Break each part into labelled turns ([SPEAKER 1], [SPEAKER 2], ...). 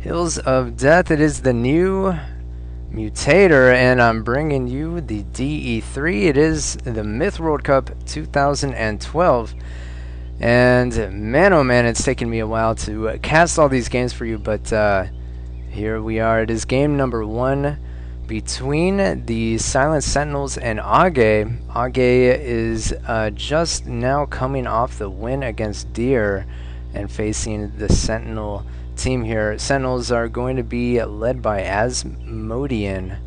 [SPEAKER 1] Hills of Death, it is the new Mutator, and I'm bringing you the DE3. It is the Myth World Cup 2012. And man, oh man, it's taken me a while to cast all these games for you, but here we are. It is game number 1 between the Silent Sentinels and Ageha. Ageha is just now coming off the win against Deer and facing the Sentinel team here. Sentinels are going to be led by Asmodian,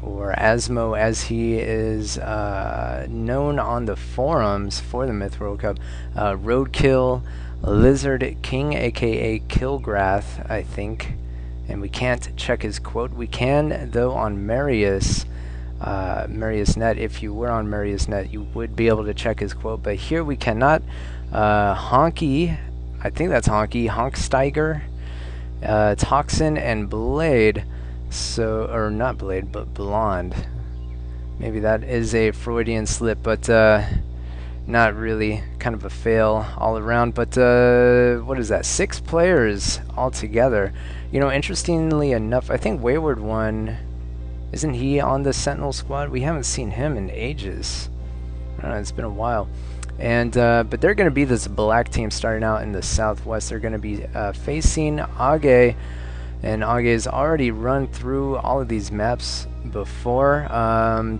[SPEAKER 1] or Asmo as he is known on the forums for the Myth World Cup. Roadkill, Lizard King aka Kilgrath, I think, and we can't check his quote. We can though on Marius Net. If you were on Marius Net, you would be able to check his quote, but here we cannot. Honky, I think that's Honky, Honksteiger, Toxin, and Blade. So, or not Blade, but Blonde. Maybe that is a Freudian slip, but not really. Kind of a fail all around. But what is that? 6 players altogether. You know, interestingly enough, I think Wayward One, isn't he on the Sentinel squad? We haven't seen him in ages. I don't know, it's been a while. And but they're going to be this black team starting out in the southwest. They're going to be facing Ageha, and Ageha's already run through all of these maps before.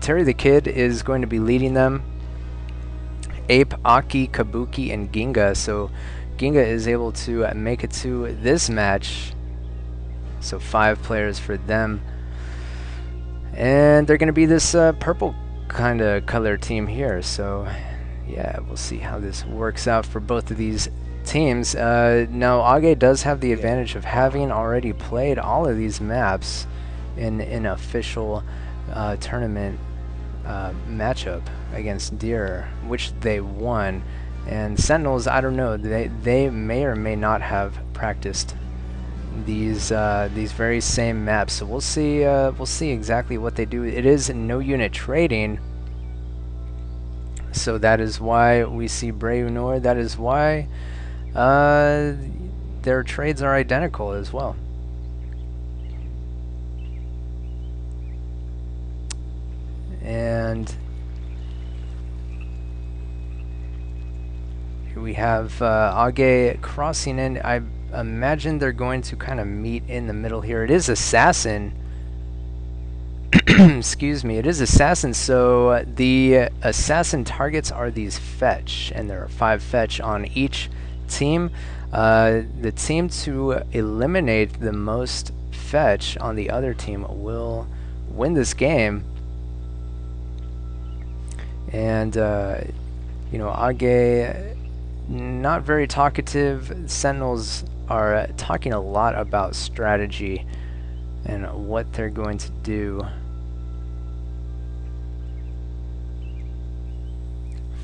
[SPEAKER 1] Terry the Kid is going to be leading them. Ape, Aki, Kabuki, and Ginga. So Ginga is able to make it to this match. So 5 players for them. And they're going to be this purple kind of color team here. So yeah, we'll see how this works out for both of these teams. Now, Ageha does have the advantage of having already played all of these maps in an official tournament matchup against Deer, which they won. And Sentinels, I don't know, they may or may not have practiced these very same maps. So we'll see exactly what they do. It is no unit trading. So that is why we see Brave Nord. That is why their trades are identical as well. And here we have Ageha crossing in. I imagine they're going to kind of meet in the middle here. It is Assassin. Excuse me, it is Assassin, so the Assassin targets are these fetch, and there are 5 fetch on each team. The team to eliminate the most fetch on the other team will win this game. And you know, Ageha, not very talkative. Sentinels are talking a lot about strategy and what they're going to do.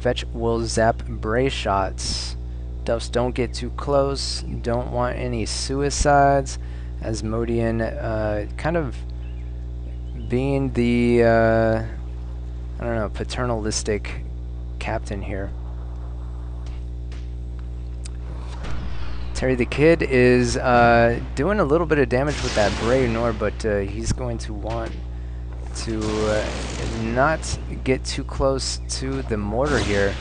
[SPEAKER 1] Fetch will zap Bray shots. Duffs don't get too close. Don't want any suicides. Asmodian kind of being the I don't know, paternalistic captain here. Terry the Kid is doing a little bit of damage with that Bray Nord, but he's going to want to not get too close to the mortar here.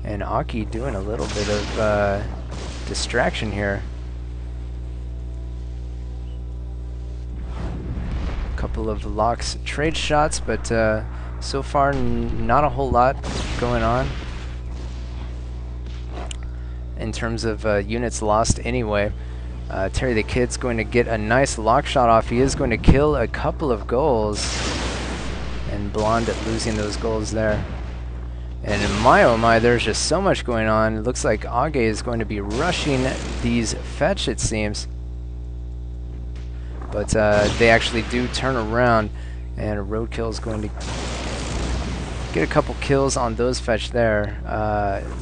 [SPEAKER 1] And Aki doing a little bit of distraction here. Couple of locks trade shots, but so far not a whole lot going on in terms of units lost anyway. Terry the Kid's going to get a nice lock shot off. He is going to kill a couple of goals, and Blonde losing those goals there. And my oh my, there's just so much going on. It looks like Ageha is going to be rushing these fetch, it seems. But they actually do turn around, and Roadkill is going to get a couple kills on those fetch there.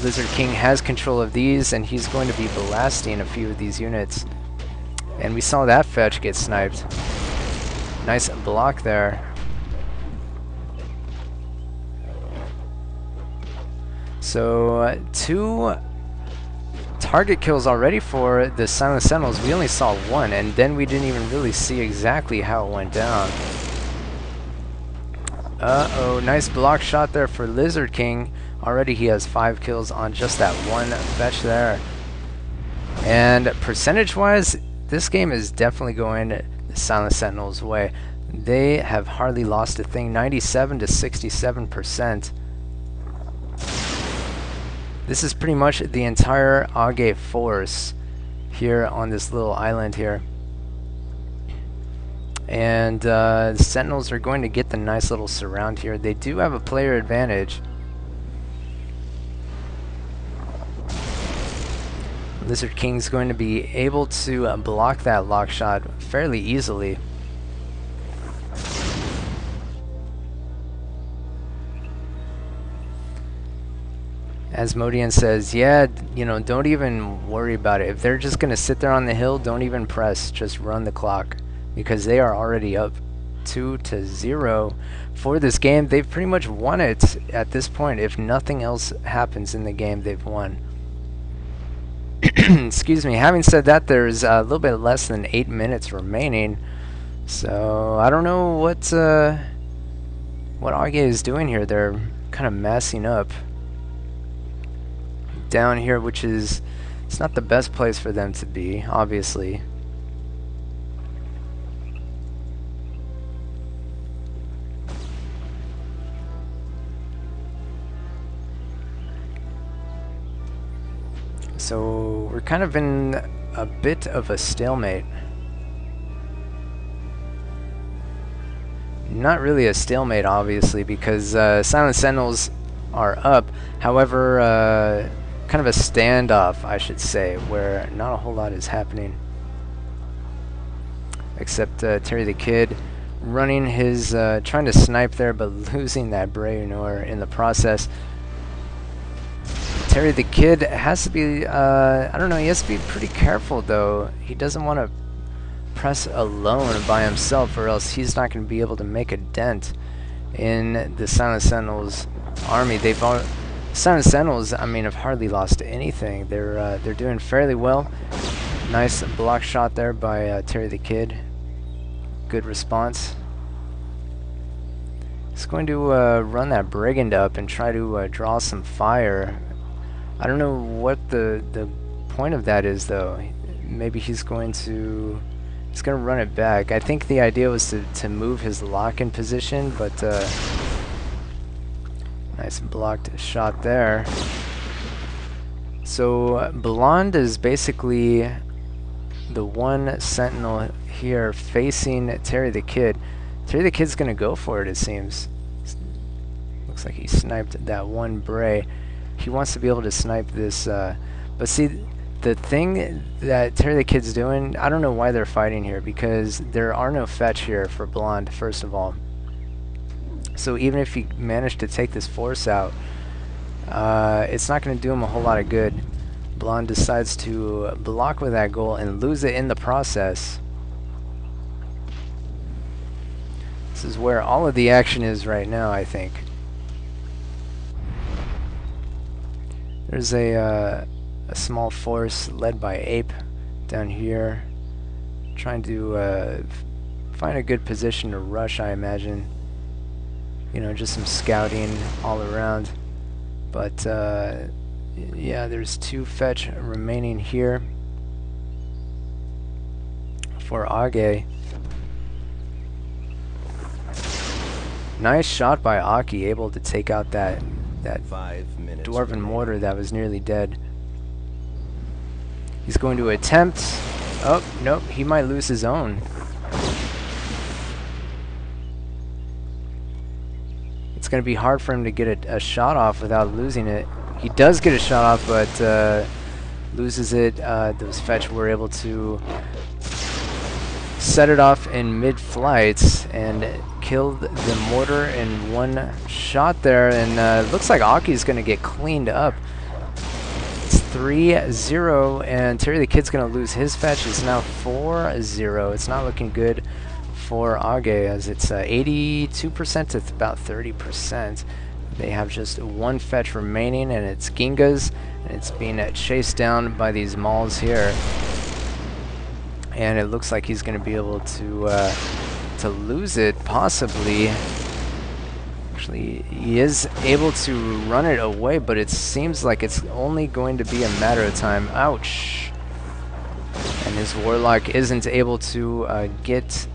[SPEAKER 1] Lizard King has control of these, and he's going to be blasting a few of these units. And we saw that fetch get sniped. Nice block there. So 2 target kills already for the Silent Sentinels. We only saw one, and then we didn't even really see exactly how it went down. Uh-oh, nice block shot there for Lizard King. Already he has 5 kills on just that one fetch there. And percentage-wise, this game is definitely going the Silent Sentinels' way. They have hardly lost a thing, 97 to 67%. This is pretty much the entire Ageha force here on this little island here. And the Sentinels are going to get the nice little surround here. They do have a player advantage. Lizard King's going to be able to block that lock shot fairly easily. Asmodean says, yeah, you know, don't even worry about it. If they're just going to sit there on the hill, don't even press. Just run the clock. Because they are already up 2-0 for this game. They've pretty much won it at this point. If nothing else happens in the game, they've won. Excuse me. Having said that, there's a little bit less than 8 minutes remaining. So, I don't know what Ageha is doing here. They're kind of messing up down here, which is, it's not the best place for them to be, obviously. So we're kind of in a bit of a stalemate. Not really a stalemate, obviously, because Silent Sentinels are up. However, kind of a standoff, I should say, where not a whole lot is happening. Except Terry the Kid running his, trying to snipe there, but losing that Brainor in the process. Terry the Kid has to be, I don't know, he has to be pretty careful though. He doesn't want to press alone by himself, or else he's not going to be able to make a dent in the Silent Sentinels army. Silent Sentinels, I mean, have hardly lost anything. They're doing fairly well. Nice block shot there by Terry the Kid. Good response. He's going to run that Brigand up and try to draw some fire. I don't know what the point of that is, though. Maybe he's going to run it back. I think the idea was to move his lock in position, but nice blocked shot there. So Blonde is basically the one Sentinel here facing Terry the Kid. Terry the Kid's gonna go for it, it seems. Looks like he sniped that one Bray. He wants to be able to snipe this, but see, the thing that Terry the Kid's doing, I don't know why they're fighting here, because there are no fetch here for Blonde, first of all. So even if he managed to take this force out, it's not going to do him a whole lot of good. Blonde decides to block with that goal and lose it in the process. This is where all of the action is right now, I think. There's a small force led by Ape down here, trying to find a good position to rush, I imagine. You know, just some scouting all around. But yeah, there's 2 fetch remaining here for Ageha. Nice shot by Aki, able to take out that Dwarven mortar that was nearly dead. He's going to attempt. Oh, nope, he might lose his own. It's going to be hard for him to get a shot off without losing it. He does get a shot off, but loses it. Those fetch were able to set it off in mid-flight and killed the mortar in one shot there. And looks like Aki's going to get cleaned up. It's 3-0, and Terry the Kid's going to lose his fetch. It's now 4-0. It's not looking good for Ageha, as it's 82% to about 30%. They have just one fetch remaining, and it's Ginga's, and it's being chased down by these Mauls here. And it looks like he's going to be able to lose it, possibly. Actually, he is able to run it away, but it seems like it's only going to be a matter of time. Ouch! And his Warlock isn't able to get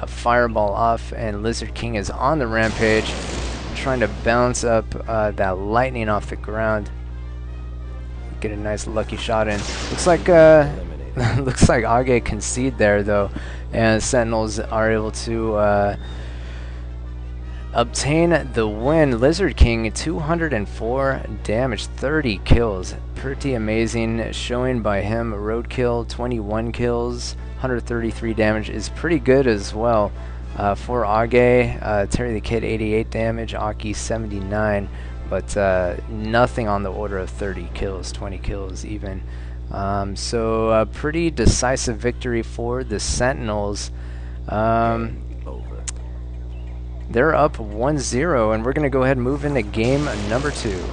[SPEAKER 1] a fireball off, and Lizard King is on the rampage, trying to bounce up that lightning off the ground. Get a nice lucky shot in. Looks like looks like Ageha concede there though, and Sentinels are able to obtain the win. Lizard King 204 damage, 30 kills. Pretty amazing showing by him. Roadkill 21 kills, 133 damage is pretty good as well. For Ageha, Terry the Kid 88 damage, Aki 79, but nothing on the order of 30 kills, 20 kills even. So a pretty decisive victory for the Sentinels. They're up 1-0, and we're going to go ahead and move into game number 2.